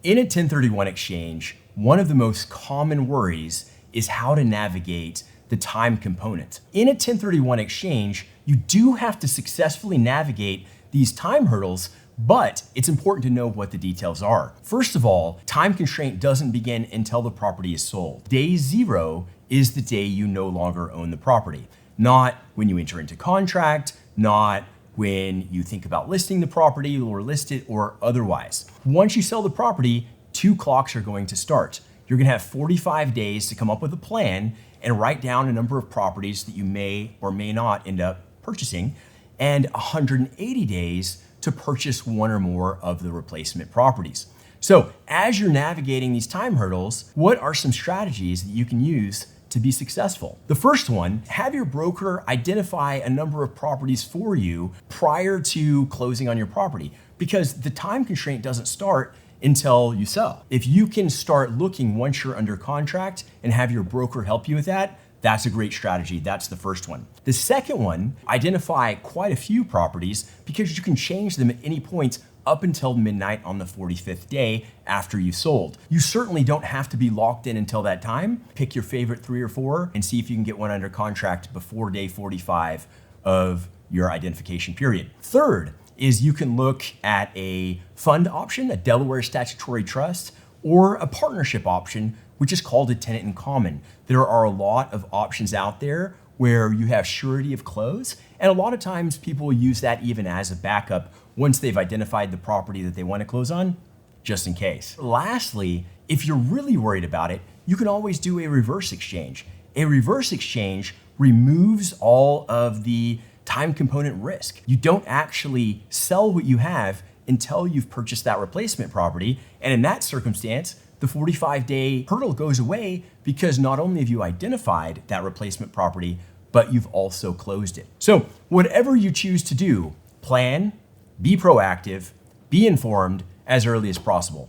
In a 1031 exchange, one of the most common worries is how to navigate the time component. In a 1031 exchange, you do have to successfully navigate these time hurdles, but it's important to know what the details are. First of all, time constraint doesn't begin until the property is sold. Day zero is the day you no longer own the property, not when you enter into contract, not when you think about listing the property or list it or otherwise. Once you sell the property, two clocks are going to start. You're gonna have 45 days to come up with a plan and write down a number of properties that you may or may not end up purchasing, and 180 days to purchase one or more of the replacement properties. So as you're navigating these time hurdles, what are some strategies that you can use to be successful? The first one, have your broker identify a number of properties for you prior to closing on your property, because the time constraint doesn't start until you sell. If you can start looking once you're under contract and have your broker help you with that, that's a great strategy. That's the first one. The second one, identify quite a few properties because you can change them at any point up until midnight on the 45th day after you sold. You certainly don't have to be locked in until that time. Pick your favorite 3 or 4 and see if you can get one under contract before day 45 of your identification period. Third is you can look at a fund option, a Delaware statutory trust, or a partnership option, which is called a tenant in common. There are a lot of options out there where you have surety of close, and a lot of times people will use that even as a backup once they've identified the property that they want to close on, just in case. Lastly, if you're really worried about it, you can always do a reverse exchange. A reverse exchange removes all of the time component risk. You don't actually sell what you have until you've purchased that replacement property. And in that circumstance, the 45-day hurdle goes away because not only have you identified that replacement property, but you've also closed it. So whatever you choose to do, plan, be proactive, be informed as early as possible.